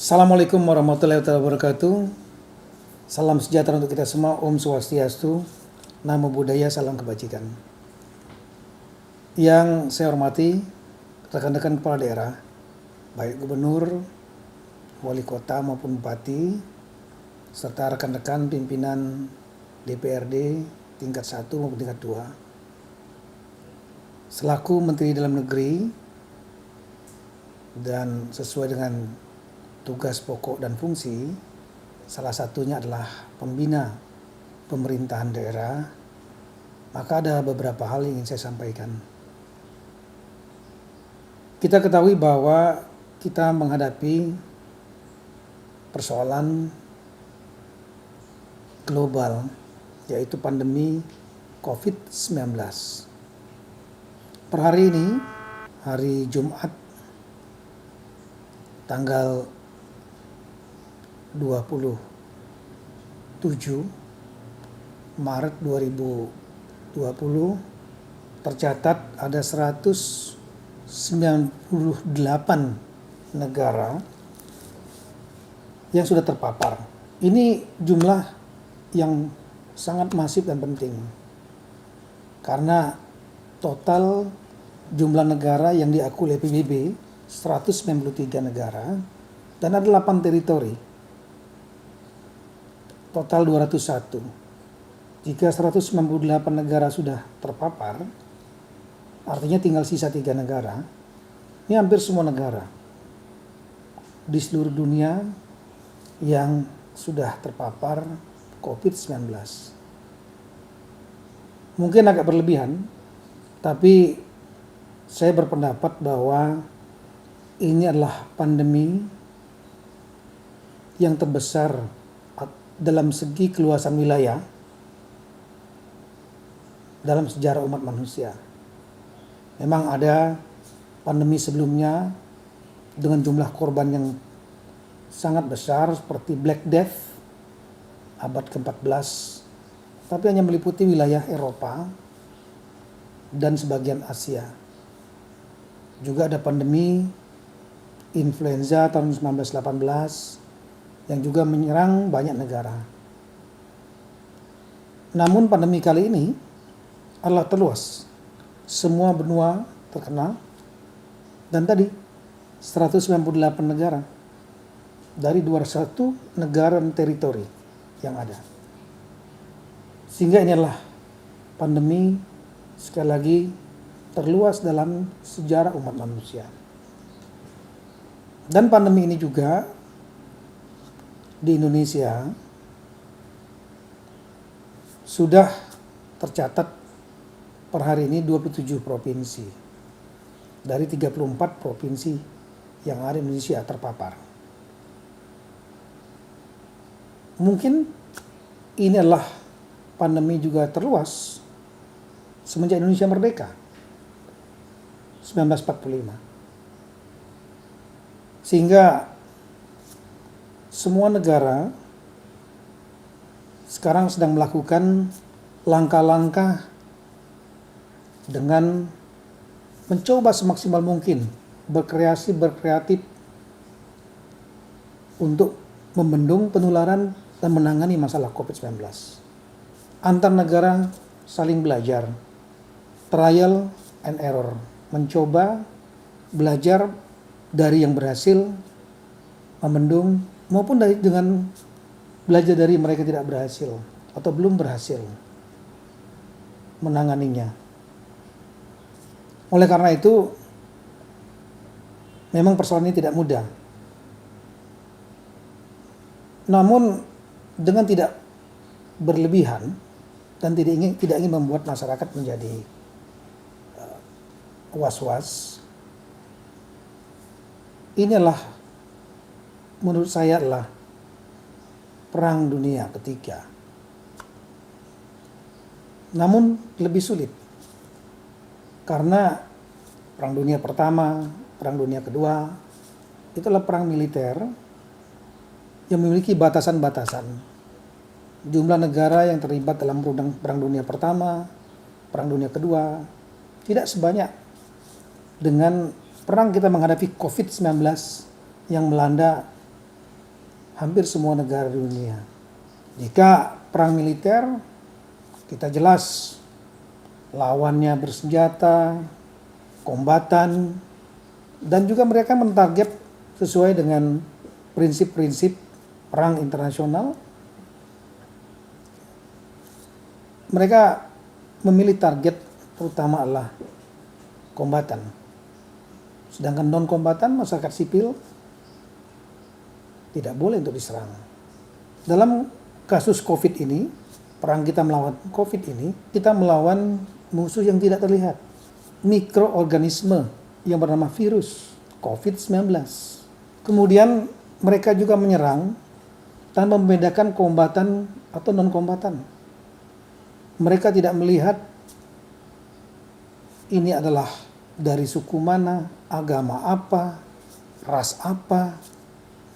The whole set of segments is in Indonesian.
Assalamualaikum warahmatullahi wabarakatuh. Salam sejahtera untuk kita semua. Om Swastiastu. Namo Buddhaya, salam kebajikan. Yang saya hormati rekan-rekan kepala daerah, baik gubernur, wali kota maupun bupati, serta rekan-rekan pimpinan DPRD tingkat 1 maupun tingkat 2. Selaku Menteri Dalam Negeri dan sesuai dengan tugas pokok dan fungsi, salah satunya adalah pembina pemerintahan daerah, maka ada beberapa hal yang ingin saya sampaikan. Kita ketahui bahwa kita menghadapi persoalan global, yaitu pandemi COVID-19. Per hari ini, hari Jumat, tanggal 27 Maret 2020, tercatat ada 198 negara yang sudah terpapar. Ini jumlah yang sangat masif dan penting, karena total jumlah negara yang diakui oleh PBB 193 negara dan ada 8 teritori. Total 201. Jika 198 negara sudah terpapar, artinya tinggal sisa 3 negara. Ini hampir semua negara di seluruh dunia yang sudah terpapar COVID-19. Mungkin agak berlebihan, tapi saya berpendapat bahwa ini adalah pandemi yang terbesar dalam segi keluasan wilayah dalam sejarah umat manusia. Memang ada pandemi sebelumnya dengan jumlah korban yang sangat besar seperti Black Death abad ke-14, tapi hanya meliputi wilayah Eropa dan sebagian Asia. Juga ada pandemi influenza tahun 1918 yang juga menyerang banyak negara. Namun pandemi kali ini adalah terluas. Semua benua terkena, dan tadi 198 negara dari 201 negara dan teritori yang ada. Sehingga ini adalah pandemi, sekali lagi, terluas dalam sejarah umat manusia. Dan pandemi ini juga di Indonesia sudah tercatat per hari ini 27 provinsi dari 34 provinsi yang ada di Indonesia terpapar. Mungkin ini adalah pandemi juga terluas semenjak Indonesia merdeka 1945. Sehingga semua negara sekarang sedang melakukan langkah-langkah dengan mencoba semaksimal mungkin berkreatif untuk membendung penularan dan menangani masalah COVID-19. Antar negara saling belajar, trial and error, mencoba belajar dari yang berhasil membendung maupun dengan belajar dari mereka tidak berhasil atau belum berhasil menanganinya. Oleh karena itu, memang persoalan ini tidak mudah. Namun dengan tidak berlebihan dan tidak ingin membuat masyarakat menjadi was-was, inilah menurut saya adalah perang dunia ketiga. Namun lebih sulit Karena Perang Dunia Pertama, Perang Dunia Kedua, itulah perang militer yang memiliki batasan-batasan. Jumlah negara yang terlibat dalam Perang Dunia Pertama, Perang Dunia Kedua, tidak sebanyak dengan perang kita menghadapi COVID-19 yang melanda hampir semua negara di dunia. Jika perang militer, kita jelas lawannya bersenjata, kombatan, dan juga mereka mentarget sesuai dengan prinsip-prinsip perang internasional. Mereka memilih target terutama adalah kombatan. Sedangkan non-kombatan, masyarakat sipil, tidak boleh untuk diserang. Dalam kasus COVID ini, perang kita melawan COVID ini, kita melawan musuh yang tidak terlihat. Mikroorganisme yang bernama virus COVID-19. Kemudian mereka juga menyerang tanpa membedakan kombatan atau non-kombatan. Mereka tidak melihat ini adalah dari suku mana, agama apa, ras apa,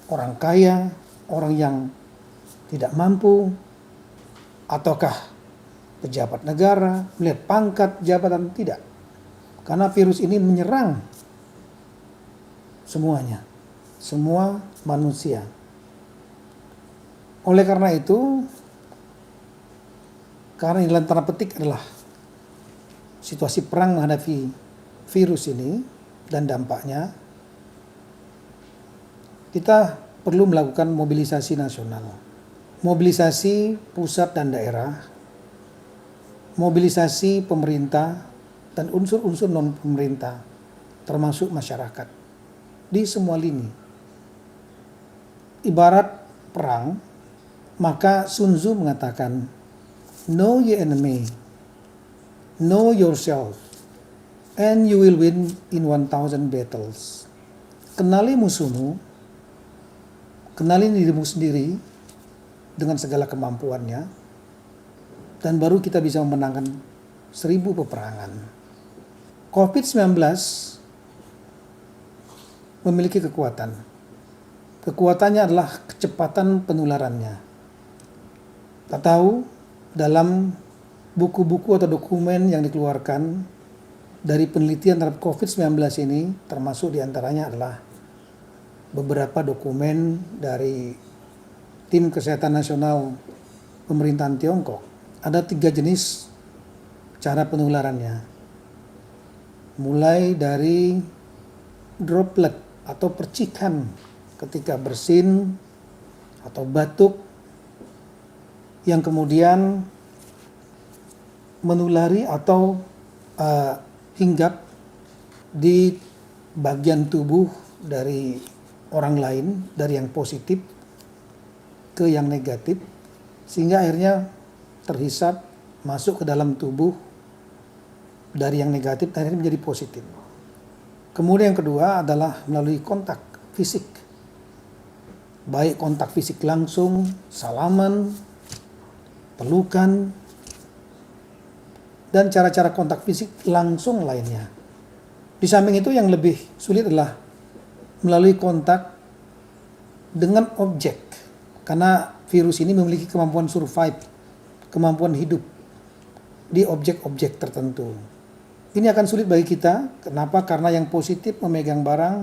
orang kaya, orang yang tidak mampu, ataukah pejabat negara, melihat pangkat jabatan, tidak. Karena virus ini menyerang semuanya, semua manusia. Oleh karena itu, karena ini dalam tanda petik adalah situasi perang menghadapi virus ini dan dampaknya, kita perlu melakukan mobilisasi nasional. Mobilisasi pusat dan daerah, mobilisasi pemerintah dan unsur-unsur non-pemerintah, termasuk masyarakat, di semua lini. Ibarat perang, maka Sun Tzu mengatakan, know your enemy, know yourself, and you will win in 1,000 battles. Kenali musuhmu, kenali dirimu sendiri dengan segala kemampuannya, dan baru kita bisa memenangkan 1000 peperangan. COVID-19 memiliki kekuatan. Kekuatannya adalah kecepatan penularannya. Kita tahu dalam buku-buku atau dokumen yang dikeluarkan dari penelitian terhadap COVID-19 ini, termasuk diantaranya adalah beberapa dokumen dari Tim Kesehatan Nasional Pemerintahan Tiongkok. Ada 3 jenis cara penularannya. Mulai dari droplet atau percikan ketika bersin atau batuk, yang kemudian menulari atau hinggap di bagian tubuh dari orang lain, dari yang positif ke yang negatif, sehingga akhirnya terhisap masuk ke dalam tubuh dari yang negatif, akhirnya menjadi positif. Kemudian yang kedua adalah melalui kontak fisik, baik kontak fisik langsung, salaman, pelukan, dan cara-cara kontak fisik langsung lainnya. Di samping itu yang lebih sulit adalah melalui kontak dengan objek, karena virus ini memiliki kemampuan survive, kemampuan hidup di objek-objek tertentu. Ini akan sulit bagi kita. Kenapa? Karena yang positif memegang barang,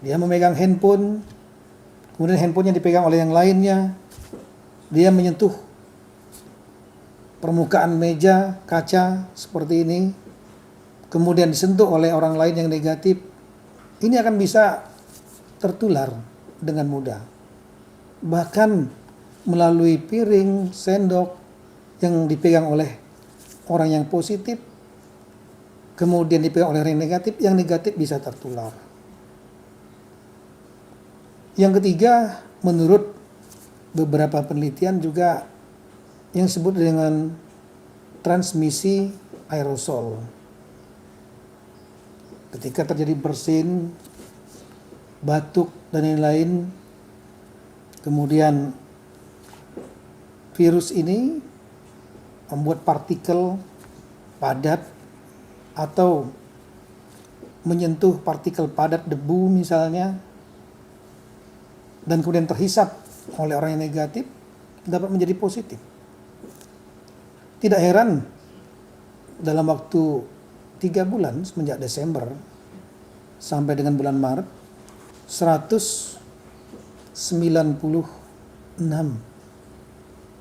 dia memegang handphone, kemudian handphonenya dipegang oleh yang lainnya, dia menyentuh permukaan meja, kaca seperti ini, kemudian disentuh oleh orang lain yang negatif. Ini akan bisa tertular dengan mudah. Bahkan melalui piring, sendok yang dipegang oleh orang yang positif, kemudian dipegang oleh orang yang negatif bisa tertular. Yang ketiga, menurut beberapa penelitian juga yang disebut dengan transmisi aerosol. Ketika terjadi bersin, batuk, dan lain-lain, kemudian virus ini membuat partikel padat atau menyentuh partikel padat debu misalnya, dan kemudian terhisap oleh orang yang negatif, dapat menjadi positif. Tidak heran dalam waktu 3 bulan semenjak Desember sampai dengan bulan Maret, 196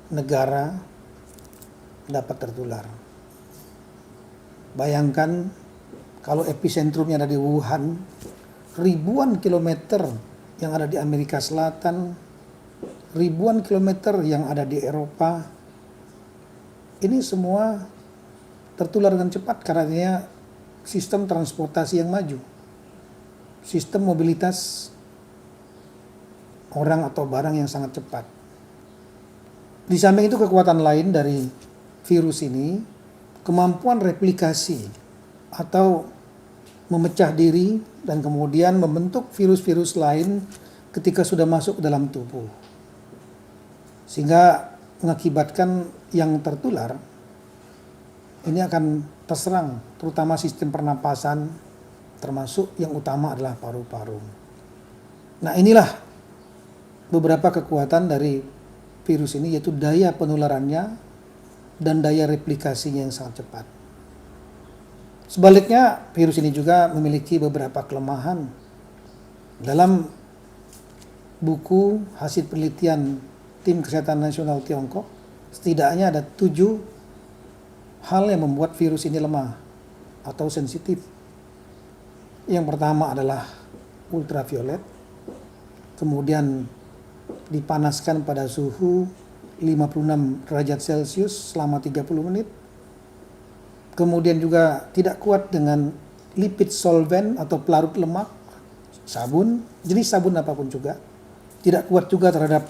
negara dapat tertular. Bayangkan kalau epicentrumnya ada di Wuhan, ribuan kilometer yang ada di Amerika Selatan, ribuan kilometer yang ada di Eropa, ini semua tertular dengan cepat karena sistem transportasi yang maju, sistem mobilitas orang atau barang yang sangat cepat. Di samping itu kekuatan lain dari virus ini, kemampuan replikasi atau memecah diri dan kemudian membentuk virus-virus lain ketika sudah masuk ke dalam tubuh. Sehingga mengakibatkan yang tertular ini akan terserang terutama sistem pernapasan, termasuk yang utama adalah paru-paru. Nah, inilah beberapa kekuatan dari virus ini, yaitu daya penularannya dan daya replikasinya yang sangat cepat. Sebaliknya, virus ini juga memiliki beberapa kelemahan. Dalam buku hasil penelitian Tim Kesehatan Nasional Tiongkok, setidaknya ada 7 hal yang membuat virus ini lemah atau sensitif. Yang pertama adalah ultraviolet, kemudian dipanaskan pada suhu 56 derajat Celcius selama 30 menit. Kemudian juga tidak kuat dengan lipid solvent atau pelarut lemak, sabun, jenis sabun apapun juga. Tidak kuat juga terhadap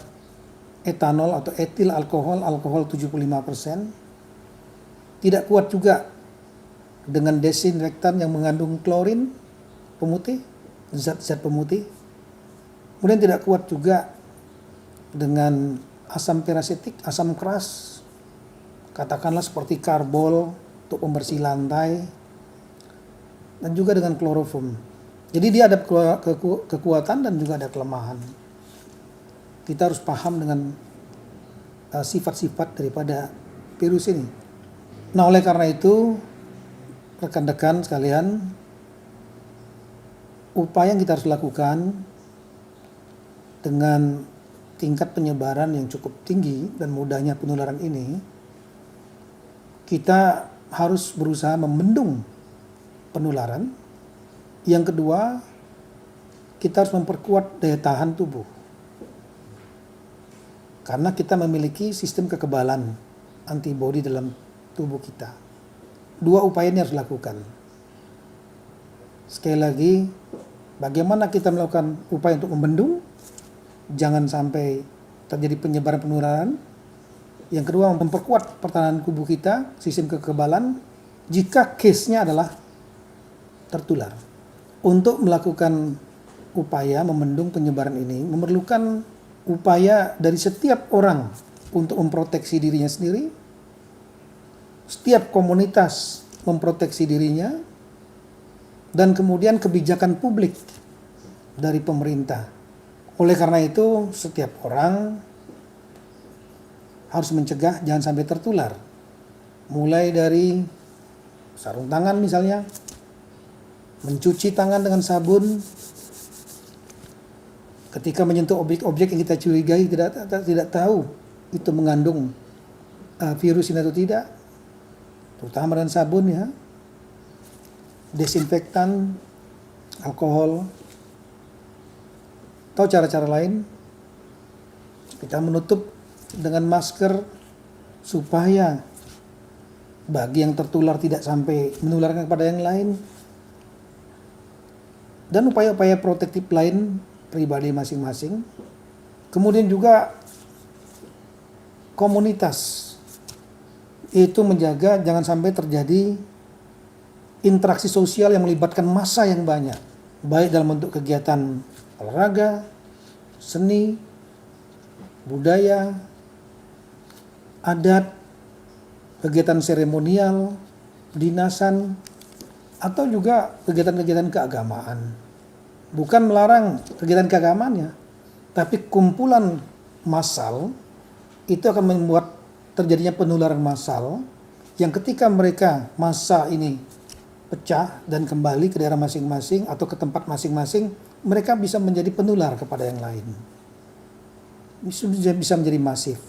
etanol atau etil alkohol 75%. Tidak kuat juga dengan desinfektan yang mengandung klorin, pemutih, zat-zat pemutih. Kemudian tidak kuat juga dengan asam perasetik, asam keras, katakanlah seperti karbol untuk pembersih lantai, dan juga dengan kloroform. Jadi dia ada kekuatan dan juga ada kelemahan. Kita harus paham dengan sifat-sifat daripada virus ini. Nah, oleh karena itu, rekan-rekan sekalian, upaya yang kita harus lakukan dengan tingkat penyebaran yang cukup tinggi dan mudahnya penularan ini, kita harus berusaha membendung penularan. Yang kedua, kita harus memperkuat daya tahan tubuh. Karena kita memiliki sistem kekebalan antibodi dalam tubuh kita. 2 upaya ini harus dilakukan. Sekali lagi, bagaimana kita melakukan upaya untuk membendung, jangan sampai terjadi penyebaran penularan. Yang kedua, memperkuat pertahanan tubuh kita, sistem kekebalan, jika case-nya adalah tertular. Untuk melakukan upaya membendung penyebaran ini, memerlukan upaya dari setiap orang untuk memproteksi dirinya sendiri, setiap komunitas memproteksi dirinya, dan kemudian kebijakan publik dari pemerintah. Oleh karena itu, setiap orang harus mencegah jangan sampai tertular. Mulai dari sarung tangan misalnya, mencuci tangan dengan sabun, ketika menyentuh objek-objek yang kita curigai tidak tahu itu mengandung virus ini atau tidak, terutama dengan sabun ya, desinfektan, alkohol, atau cara-cara lain. Kita menutup dengan masker supaya bagi yang tertular tidak sampai menularkan kepada yang lain, dan upaya-upaya protektif lain pribadi masing-masing. Kemudian juga komunitas, itu menjaga jangan sampai terjadi interaksi sosial yang melibatkan massa yang banyak, baik dalam bentuk kegiatan olahraga, seni, budaya, adat, kegiatan seremonial, dinasan, atau juga kegiatan-kegiatan keagamaan. Bukan melarang kegiatan keagamaannya, tapi kumpulan massal itu akan membuat terjadinya penularan massal yang ketika mereka massa ini pecah dan kembali ke daerah masing-masing atau ke tempat masing-masing, mereka bisa menjadi penular kepada yang lain. Bisa menjadi masif.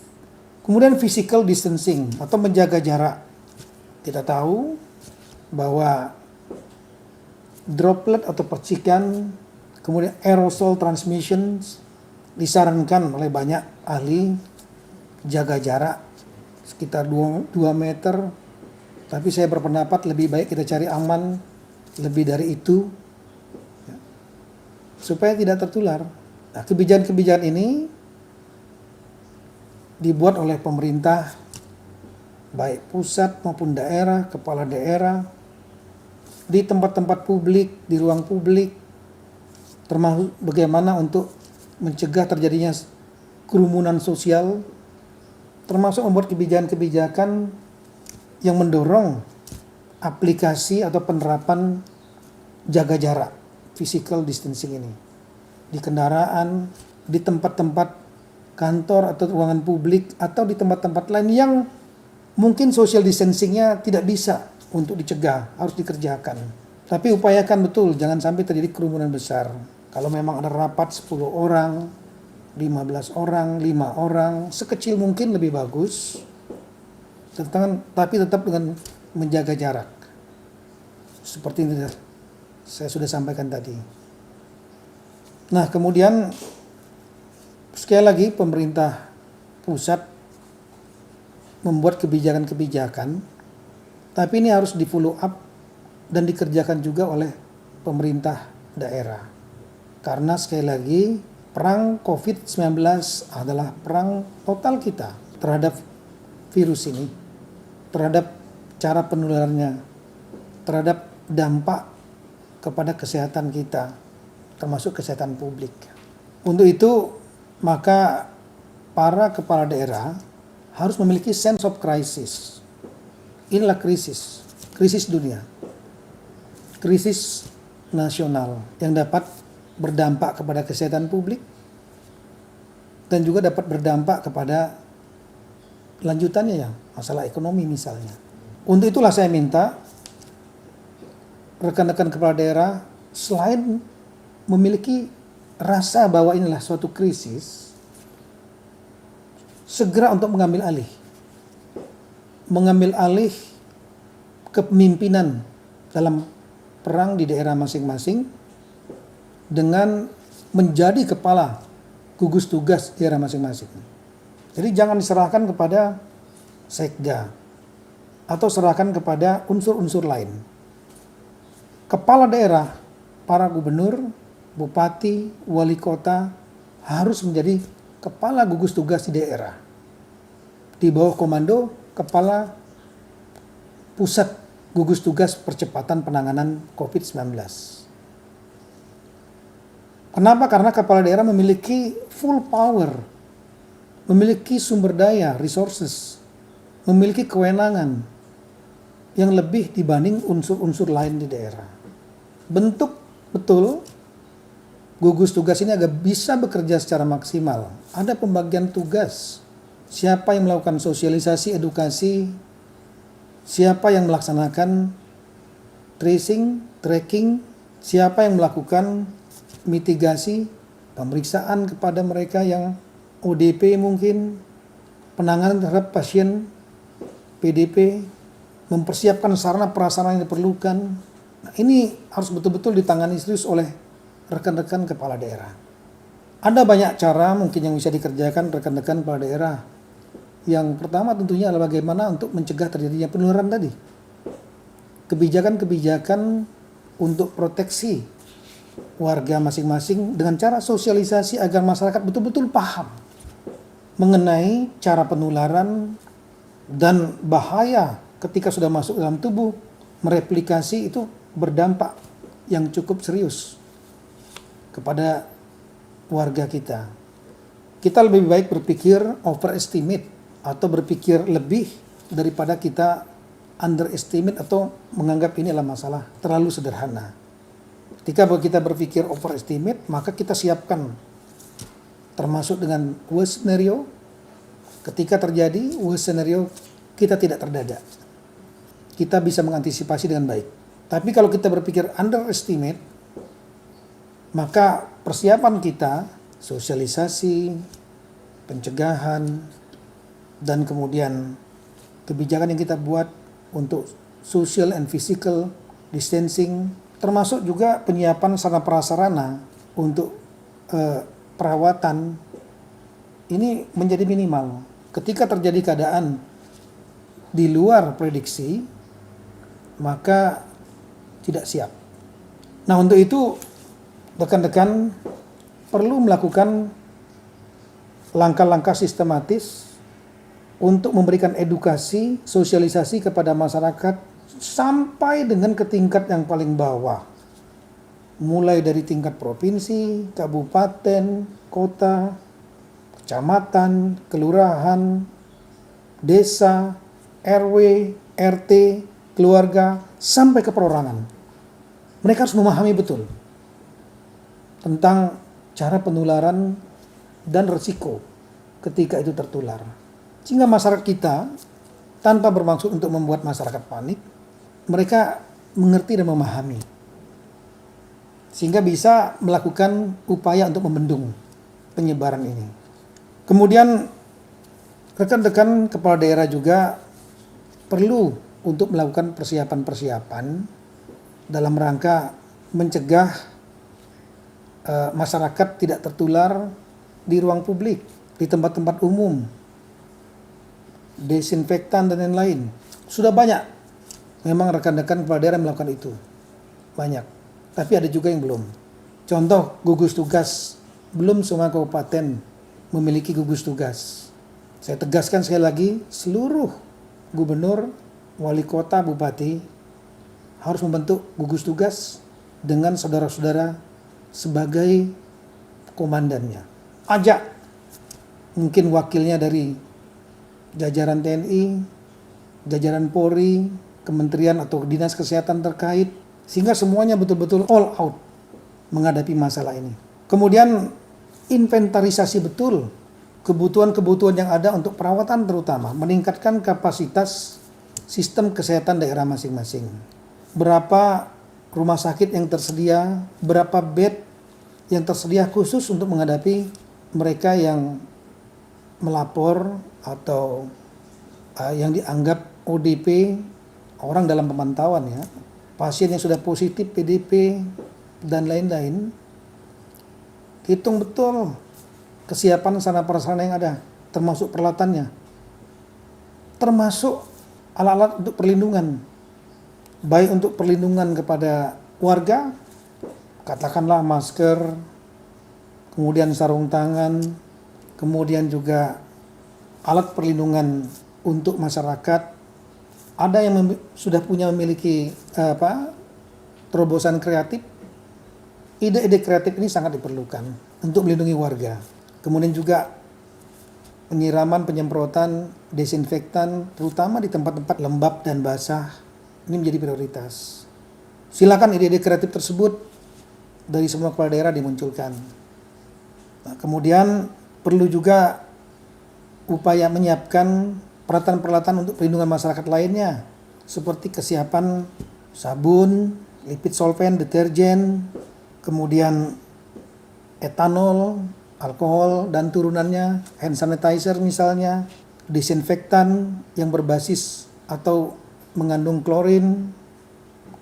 Kemudian physical distancing atau menjaga jarak. Kita tahu bahwa droplet atau percikan, kemudian aerosol transmission disarankan oleh banyak ahli jaga jarak sekitar 2 meter. Tapi saya berpendapat lebih baik kita cari aman lebih dari itu supaya tidak tertular. Nah, kebijakan-kebijakan ini dibuat oleh pemerintah, baik pusat maupun daerah, kepala daerah, di tempat-tempat publik, di ruang publik, termasuk bagaimana untuk mencegah terjadinya kerumunan sosial, termasuk membuat kebijakan-kebijakan yang mendorong aplikasi atau penerapan jaga jarak, physical distancing ini, di kendaraan, di tempat-tempat kantor atau ruangan publik atau di tempat-tempat lain yang mungkin social distancingnya tidak bisa untuk dicegah, harus dikerjakan. Tapi upayakan betul, jangan sampai terjadi kerumunan besar. Kalau memang ada rapat 10 orang, 15 orang, 5 orang, sekecil mungkin lebih bagus. Tapi tetap dengan menjaga jarak. Seperti ini saya sudah sampaikan tadi. Nah, kemudian sekali lagi pemerintah pusat membuat kebijakan-kebijakan, tapi ini harus di follow up dan dikerjakan juga oleh pemerintah daerah. Karena sekali lagi perang COVID-19 adalah perang total kita terhadap virus ini, terhadap cara penularannya, terhadap dampak kepada kesehatan kita, termasuk kesehatan publik. Untuk itu, maka para kepala daerah harus memiliki sense of crisis. Inilah krisis dunia, krisis nasional yang dapat berdampak kepada kesehatan publik dan juga dapat berdampak kepada lanjutannya ya, masalah ekonomi misalnya. Untuk itulah saya minta rekan-rekan kepala daerah selain memiliki rasa bahwa inilah suatu krisis, segera untuk mengambil alih kepemimpinan dalam perang di daerah masing-masing dengan menjadi kepala gugus tugas daerah masing-masing. Jadi jangan diserahkan kepada sekda atau serahkan kepada unsur-unsur lain. Kepala daerah, para gubernur, bupati, wali kota harus menjadi kepala gugus tugas di daerah. Di bawah komando kepala pusat gugus tugas percepatan penanganan COVID-19. Kenapa? Karena kepala daerah memiliki full power, memiliki sumber daya, resources, memiliki kewenangan yang lebih dibanding unsur-unsur lain di daerah. Bentuk betul gugus tugas ini agar bisa bekerja secara maksimal. Ada pembagian tugas. Siapa yang melakukan sosialisasi, edukasi, siapa yang melaksanakan tracing, tracking, siapa yang melakukan mitigasi, pemeriksaan kepada mereka yang ODP mungkin, penanganan terhadap pasien PDP, mempersiapkan sarana prasarana yang diperlukan. Nah, ini harus betul-betul ditangani serius oleh rekan-rekan kepala daerah. Ada banyak cara mungkin yang bisa dikerjakan rekan-rekan kepala daerah. Yang pertama tentunya adalah bagaimana untuk mencegah terjadinya penularan tadi. Kebijakan-kebijakan untuk proteksi warga masing-masing dengan cara sosialisasi agar masyarakat betul-betul paham mengenai cara penularan dan bahaya ketika sudah masuk dalam tubuh, mereplikasi itu berdampak yang cukup serius kepada warga kita. Kita lebih baik berpikir overestimate atau berpikir lebih daripada kita underestimate atau menganggap ini adalah masalah terlalu sederhana. Ketika kita berpikir overestimate, maka kita siapkan termasuk dengan worst scenario. Ketika terjadi worst scenario, kita tidak terdadak. Kita bisa mengantisipasi dengan baik. Tapi kalau kita berpikir underestimate, maka persiapan kita, sosialisasi, pencegahan, dan kemudian kebijakan yang kita buat untuk social and physical distancing, termasuk juga penyiapan sarana prasarana untuk perawatan, ini menjadi minimal. Ketika terjadi keadaan di luar prediksi, maka tidak siap. Nah, untuk itu rekan-rekan perlu melakukan langkah-langkah sistematis untuk memberikan edukasi, sosialisasi kepada masyarakat sampai dengan ke tingkat yang paling bawah. Mulai dari tingkat provinsi, kabupaten, kota, kecamatan, kelurahan, desa, RW, RT, keluarga, sampai ke perorangan. Mereka harus memahami betul tentang cara penularan dan resiko ketika itu tertular. Sehingga masyarakat kita, tanpa bermaksud untuk membuat masyarakat panik, mereka mengerti dan memahami. Sehingga bisa melakukan upaya untuk membendung penyebaran ini. Kemudian rekan-rekan kepala daerah juga perlu untuk melakukan persiapan-persiapan dalam rangka mencegah masyarakat tidak tertular di ruang publik, di tempat-tempat umum, desinfektan dan lain-lain. Sudah banyak memang rekan-rekan kepala daerah melakukan itu. Banyak. Tapi ada juga yang belum. Contoh gugus tugas. Belum semua kabupaten memiliki gugus tugas. Saya tegaskan sekali lagi, seluruh gubernur, wali kota, bupati harus membentuk gugus tugas dengan saudara-saudara sebagai komandannya. Ajak mungkin wakilnya dari jajaran TNI, jajaran Polri, kementerian atau dinas kesehatan terkait, sehingga semuanya betul-betul all out menghadapi masalah ini. Kemudian inventarisasi betul kebutuhan-kebutuhan yang ada untuk perawatan, terutama meningkatkan kapasitas sistem kesehatan daerah masing-masing. Berapa rumah sakit yang tersedia, berapa bed yang tersedia khusus untuk menghadapi mereka yang melapor atau yang dianggap ODP, orang dalam pemantauan ya, pasien yang sudah positif PDP dan lain-lain. Hitung betul kesiapan sarana prasarana yang ada, termasuk peralatannya, termasuk alat-alat untuk perlindungan, baik untuk perlindungan kepada warga, katakanlah masker, kemudian sarung tangan, kemudian juga alat perlindungan untuk masyarakat. Ada yang sudah memiliki terobosan kreatif. Ide-ide kreatif ini sangat diperlukan untuk melindungi warga. Kemudian juga penyiraman, penyemprotan, desinfektan, terutama di tempat-tempat lembab dan basah, ini menjadi prioritas. Silakan ide-ide kreatif tersebut dari semua kepala daerah dimunculkan. Nah, kemudian perlu juga upaya menyiapkan peralatan-peralatan untuk perlindungan masyarakat lainnya, seperti kesiapan sabun, lipid solvent, deterjen, kemudian etanol, alkohol dan turunannya, hand sanitizer misalnya, desinfektan yang berbasis atau mengandung klorin,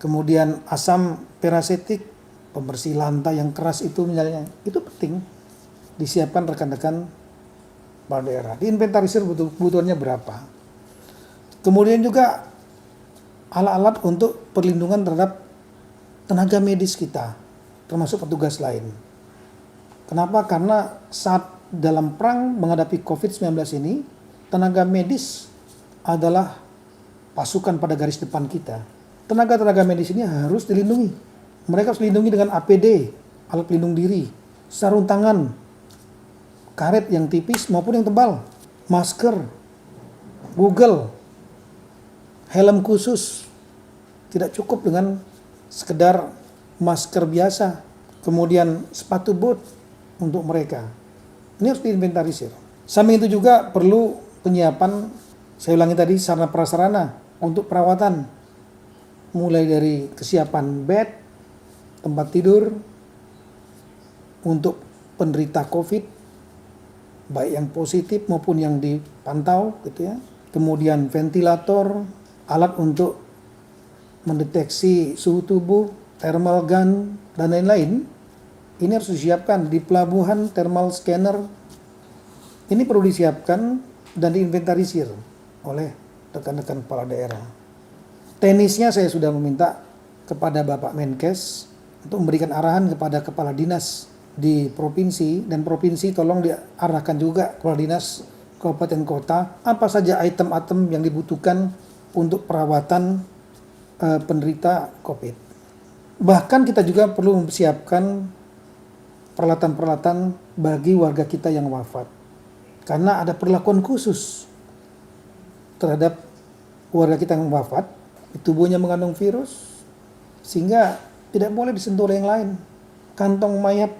kemudian asam perasetik, pembersih lantai yang keras itu misalnya. Itu penting disiapkan rekan-rekan kepala daerah. Diinventarisir kebutuhannya berapa. Kemudian juga alat-alat untuk perlindungan terhadap tenaga medis kita, termasuk petugas lain. Kenapa? Karena saat dalam perang menghadapi COVID-19 ini, tenaga medis adalah pasukan pada garis depan kita. Tenaga-tenaga medis ini harus dilindungi. Mereka harus dilindungi dengan APD, alat pelindung diri, sarung tangan, karet yang tipis maupun yang tebal, masker, Google, helm khusus, tidak cukup dengan sekedar masker biasa, kemudian sepatu bot untuk mereka. Ini harus diinventarisir. Samping itu juga perlu penyiapan, saya ulangi tadi, sarana prasarana untuk perawatan, mulai dari kesiapan bed, tempat tidur untuk penderita COVID, baik yang positif maupun yang dipantau gitu ya. Kemudian ventilator, alat untuk mendeteksi suhu tubuh, thermal gun, dan lain-lain. Ini harus disiapkan di pelabuhan, thermal scanner. Ini perlu disiapkan dan diinventarisir oleh rekan-rekan kepala daerah. Teknisnya saya sudah meminta kepada Bapak Menkes untuk memberikan arahan kepada kepala dinas di provinsi, dan provinsi tolong diarahkan juga kepala dinas kabupaten kota apa saja item-item yang dibutuhkan untuk perawatan penderita COVID. Bahkan kita juga perlu mempersiapkan peralatan-peralatan bagi warga kita yang wafat, karena ada perlakuan khusus terhadap warga kita yang wafat, tubuhnya mengandung virus sehingga tidak boleh disentuh oleh yang lain. Kantong mayat,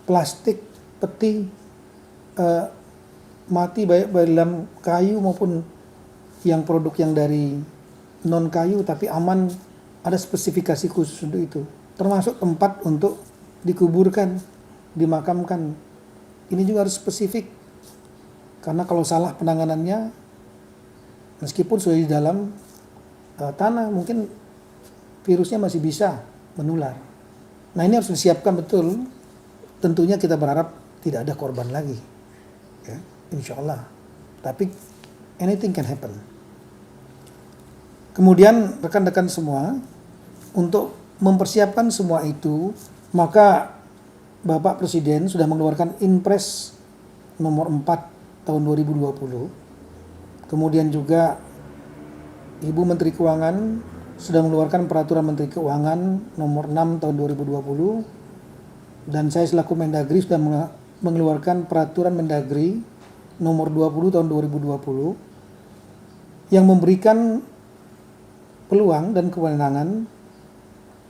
plastik, peti mati baik dalam kayu maupun yang produk yang dari non kayu tapi aman, ada spesifikasi khusus untuk itu, termasuk tempat untuk dikuburkan, dimakamkan. Ini juga harus spesifik, karena kalau salah penanganannya, meskipun sudah di dalam tanah, mungkin virusnya masih bisa menular. Nah, ini harus disiapkan betul. Tentunya kita berharap tidak ada korban lagi, ya, insya Allah. Tapi anything can happen. Kemudian rekan-rekan semua, untuk mempersiapkan semua itu, maka Bapak Presiden sudah mengeluarkan Inpres nomor 4 tahun 2020. Kemudian juga Ibu Menteri Keuangan sudah mengeluarkan Peraturan Menteri Keuangan nomor 6 tahun 2020. Dan saya selaku Mendagri sudah mengeluarkan Peraturan Mendagri nomor 20 tahun 2020 yang memberikan peluang dan kewenangan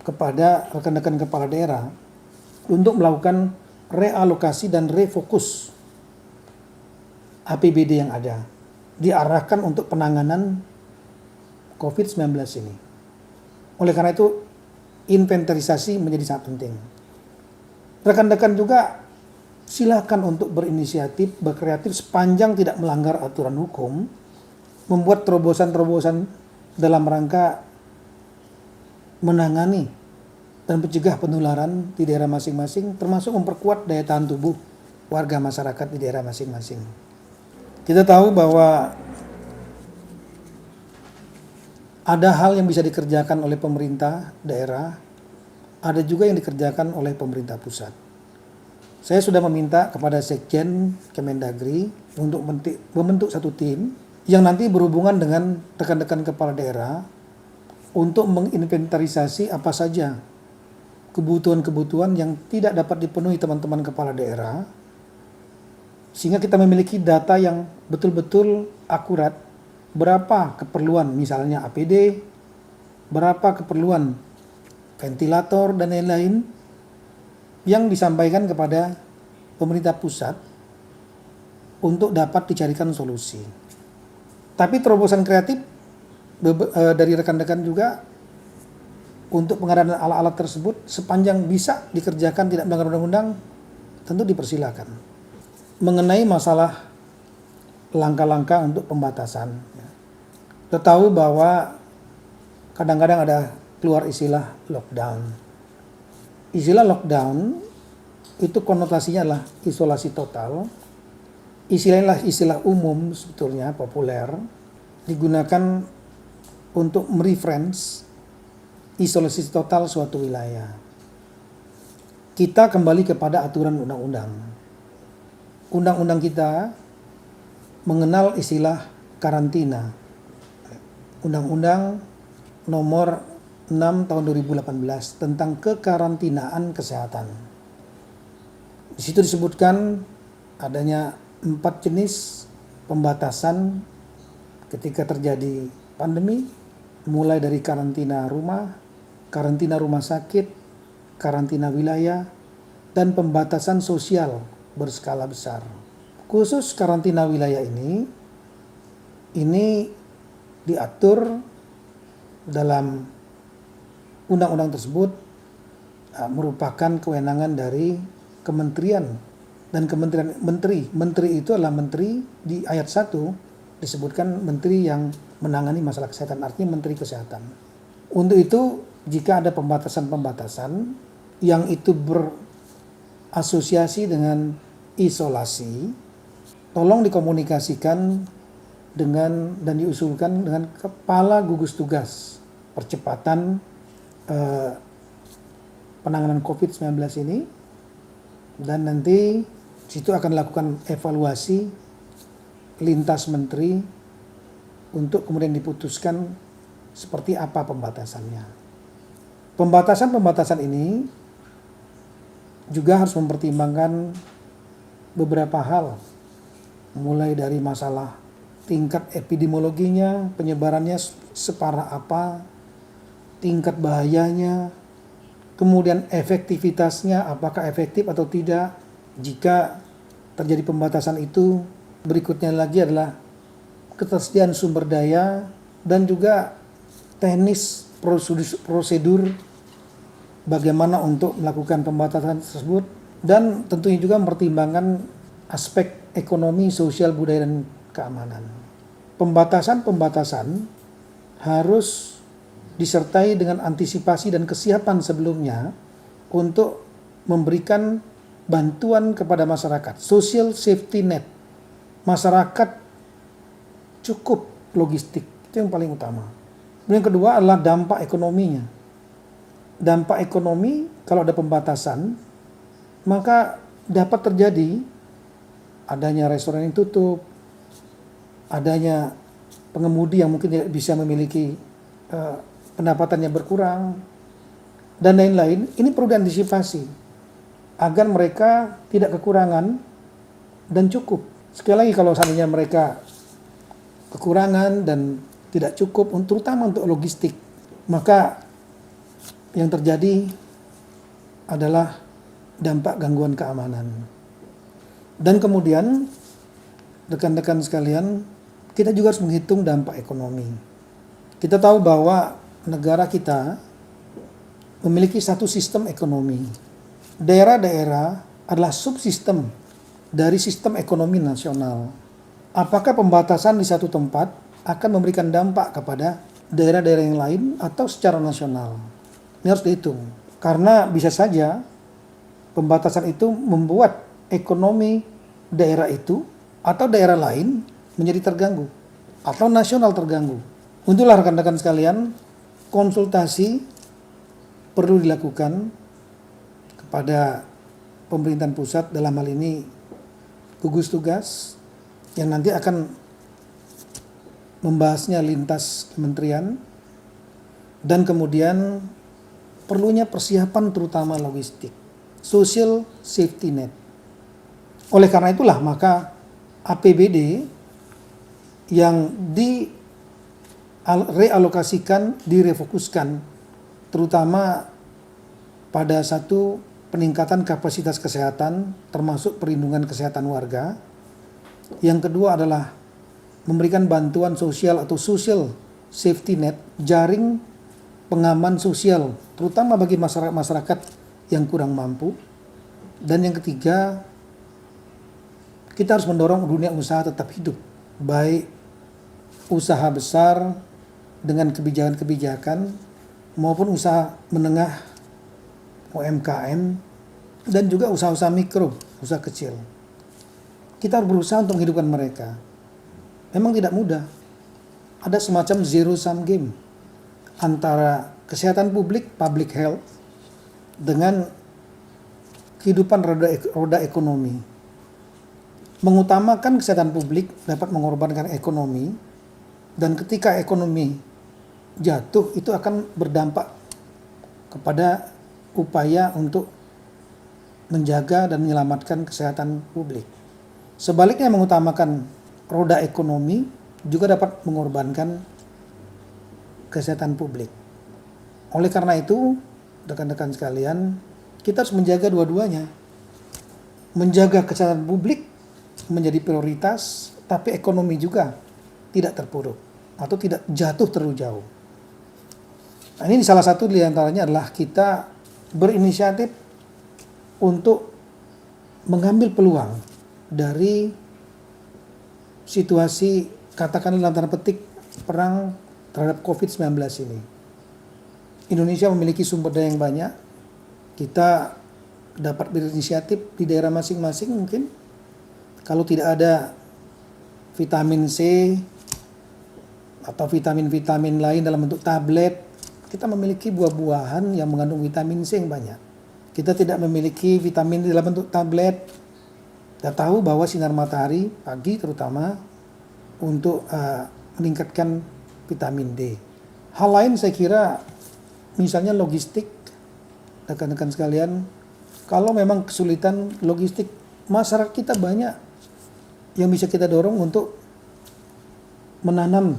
kepada rekan-rekan kepala daerah untuk melakukan realokasi dan refokus APBD yang ada, diarahkan untuk penanganan COVID-19 ini. Oleh karena itu, inventarisasi menjadi sangat penting. Rekan-rekan juga silakan untuk berinisiatif, berkreatif sepanjang tidak melanggar aturan hukum, membuat terobosan-terobosan dalam rangka menangani dan mencegah penularan di daerah masing-masing, termasuk memperkuat daya tahan tubuh warga masyarakat di daerah masing-masing. Kita tahu bahwa ada hal yang bisa dikerjakan oleh pemerintah daerah, ada juga yang dikerjakan oleh pemerintah pusat. Saya sudah meminta kepada Sekjen Kemendagri untuk membentuk satu tim yang nanti berhubungan dengan rekan-rekan kepala daerah untuk menginventarisasi apa saja kebutuhan-kebutuhan yang tidak dapat dipenuhi teman-teman kepala daerah, sehingga kita memiliki data yang betul-betul akurat, berapa keperluan misalnya APD, berapa keperluan ventilator dan lain-lain yang disampaikan kepada pemerintah pusat untuk dapat dicarikan solusi. Tapi terobosan kreatif dari rekan-rekan juga untuk pengadaan alat-alat tersebut sepanjang bisa dikerjakan tidak melanggar undang-undang, tentu dipersilakan. Mengenai masalah langkah-langkah untuk pembatasan, kita tahu bahwa kadang-kadang ada keluar istilah lockdown. Istilah lockdown itu konotasinya adalah isolasi total. Istilah umum sebetulnya populer, digunakan untuk mereference isolasi total suatu wilayah. Kita kembali kepada aturan undang-undang. Undang-undang kita mengenal istilah karantina. Undang-undang nomor 6 tahun 2018 tentang kekarantinaan kesehatan. Di situ disebutkan adanya 4 jenis pembatasan ketika terjadi pandemi, mulai dari karantina rumah sakit, karantina wilayah, dan pembatasan sosial berskala besar. Khusus karantina wilayah ini diatur dalam undang-undang tersebut merupakan kewenangan dari kementerian dan kementerian menteri. Menteri itu adalah menteri, di ayat 1 disebutkan menteri yang menangani masalah kesehatan, artinya menteri kesehatan. Untuk itu jika ada pembatasan-pembatasan yang itu berasosiasi dengan isolasi, tolong dikomunikasikan dengan dan diusulkan dengan kepala gugus tugas percepatan penanganan COVID-19 ini, dan nanti situ akan lakukan evaluasi lintas menteri untuk kemudian diputuskan seperti apa pembatasannya. Pembatasan-pembatasan ini juga harus mempertimbangkan beberapa hal, mulai dari masalah tingkat epidemiologinya, penyebarannya separah apa, tingkat bahayanya, kemudian efektivitasnya, apakah efektif atau tidak. Jika terjadi pembatasan itu, berikutnya lagi adalah ketersediaan sumber daya dan juga teknis prosedur bagaimana untuk melakukan pembatasan tersebut, dan tentunya juga mempertimbangkan aspek ekonomi, sosial, budaya, dan keamanan. Pembatasan-pembatasan harus disertai dengan antisipasi dan kesiapan sebelumnya untuk memberikan bantuan kepada masyarakat, social safety net. Masyarakat cukup logistik, itu yang paling utama. Yang kedua adalah dampak ekonominya. Dampak ekonomi, kalau ada pembatasan, maka dapat terjadi adanya restoran yang tutup, adanya pengemudi yang mungkin tidak bisa memiliki pendapatan yang berkurang, dan lain-lain. Ini perlu diantisipasi agar mereka tidak kekurangan dan cukup. Sekali lagi, kalau seandainya mereka kekurangan dan tidak cukup, terutama untuk logistik, maka yang terjadi adalah dampak gangguan keamanan. Dan kemudian rekan-rekan sekalian, kita juga harus menghitung dampak ekonomi. Kita tahu bahwa negara kita memiliki satu sistem ekonomi. Daerah-daerah adalah subsistem dari sistem ekonomi nasional. Apakah pembatasan di satu tempat akan memberikan dampak kepada daerah-daerah yang lain atau secara nasional? Ini harus dihitung. Karena bisa saja pembatasan itu membuat ekonomi daerah itu atau daerah lain menjadi terganggu atau nasional terganggu. Untuklah rekan-rekan sekalian, konsultasi perlu dilakukan kepada pemerintahan pusat, dalam hal ini gugus tugas, yang nanti akan membahasnya lintas kementerian, dan kemudian perlunya persiapan terutama logistik, social safety net. Oleh karena itulah maka APBD yang direalokasikan, direfokuskan terutama pada satu, peningkatan kapasitas kesehatan termasuk perlindungan kesehatan warga. Yang kedua adalah memberikan bantuan sosial atau social safety net, jaring pengaman sosial terutama bagi masyarakat yang kurang mampu. Dan yang ketiga, kita harus mendorong dunia usaha tetap hidup, baik usaha besar dengan kebijakan-kebijakan maupun usaha menengah, UMKM, dan juga usaha-usaha mikro, usaha kecil. Kita harus berusaha untuk menghidupkan mereka. Memang tidak mudah. Ada semacam zero sum game antara kesehatan publik, public health, dengan kehidupan roda ekonomi. Mengutamakan kesehatan publik dapat mengorbankan ekonomi, dan ketika ekonomi jatuh itu akan berdampak kepada upaya untuk menjaga dan menyelamatkan kesehatan publik. Sebaliknya, mengutamakan roda ekonomi juga dapat mengorbankan kesehatan publik. Oleh karena itu, rekan-rekan sekalian, kita harus menjaga dua-duanya. Menjaga kesehatan publik menjadi prioritas, tapi ekonomi juga tidak terpuruk atau tidak jatuh terlalu jauh. Nah, ini salah satu di antaranya adalah kita berinisiatif untuk mengambil peluang dari situasi, katakanlah dalam tanda petik, perang terhadap COVID-19 ini. Indonesia memiliki sumber daya yang banyak. Kita dapat berinisiatif di daerah masing-masing mungkin. Kalau tidak ada vitamin C atau vitamin-vitamin lain dalam bentuk tablet, kita memiliki buah-buahan yang mengandung vitamin C yang banyak. Kita tidak memiliki vitamin dalam bentuk tablet. Kita tahu bahwa sinar matahari pagi terutama untuk meningkatkan vitamin D. Hal lain saya kira misalnya logistik, rekan-rekan sekalian, kalau memang kesulitan logistik, masyarakat kita banyak yang bisa kita dorong untuk menanam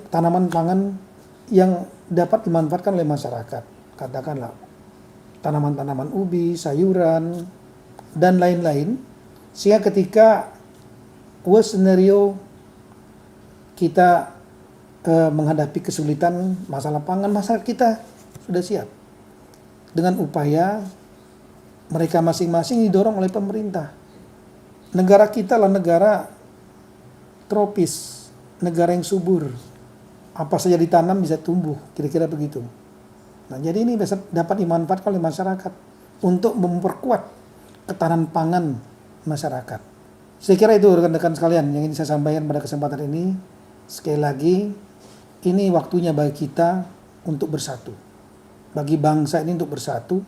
tanaman pangan yang dapat dimanfaatkan oleh masyarakat. Katakanlah tanaman-tanaman ubi, sayuran, dan lain-lain. Sehingga ketika worst scenario kita menghadapi kesulitan masalah pangan, masyarakat kita sudah siap. Dengan upaya mereka masing-masing didorong oleh pemerintah. Negara kita adalah negara tropis, negara yang subur. Apa saja ditanam bisa tumbuh, kira-kira begitu. Nah, jadi ini bisa dapat dimanfaatkan oleh masyarakat untuk memperkuat ketahanan pangan masyarakat. Saya kira itu rekan-rekan sekalian yang ingin saya sampaikan pada kesempatan ini. Sekali lagi, ini waktunya bagi kita untuk bersatu. Bagi bangsa ini untuk bersatu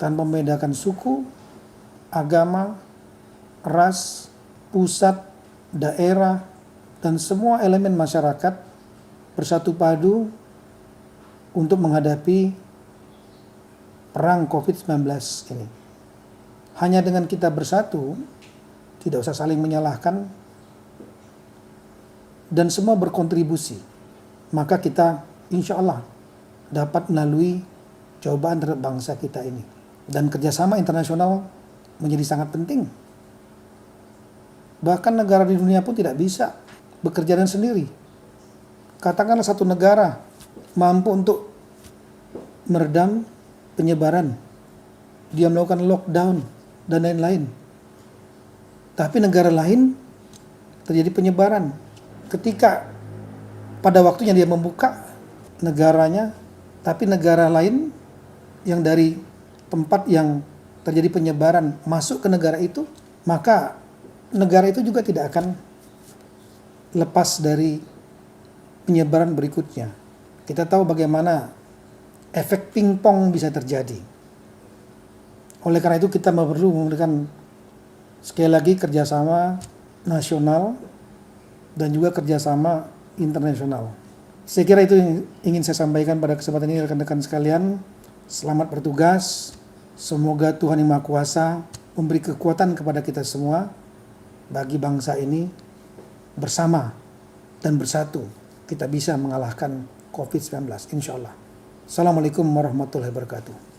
tanpa membedakan suku, agama, ras, pusat, daerah, dan semua elemen masyarakat bersatu padu untuk menghadapi perang COVID-19 ini. Hanya dengan kita bersatu, tidak usah saling menyalahkan, dan semua berkontribusi, maka kita insya Allah dapat melalui cobaan terhadap bangsa kita ini. Dan kerjasama internasional menjadi sangat penting. Bahkan negara di dunia pun tidak bisa bekerja dengan sendiri. Katakanlah satu negara mampu untuk meredam penyebaran, dia melakukan lockdown dan lain-lain. Tapi negara lain terjadi penyebaran. Ketika pada waktunya dia membuka negaranya, tapi negara lain yang dari tempat yang terjadi penyebaran masuk ke negara itu, maka negara itu juga tidak akan lepas dari penyebaran berikutnya. Kita tahu bagaimana efek pingpong bisa terjadi. Oleh karena itu kita perlu memberikan sekali lagi kerjasama nasional dan juga kerjasama internasional. Saya kira itu yang ingin saya sampaikan pada kesempatan ini rekan-rekan sekalian. Selamat bertugas. Semoga Tuhan Yang Maha Kuasa memberi kekuatan kepada kita semua bagi bangsa ini bersama dan bersatu. Kita bisa mengalahkan COVID-19 insya Allah. Assalamualaikum warahmatullahi wabarakatuh.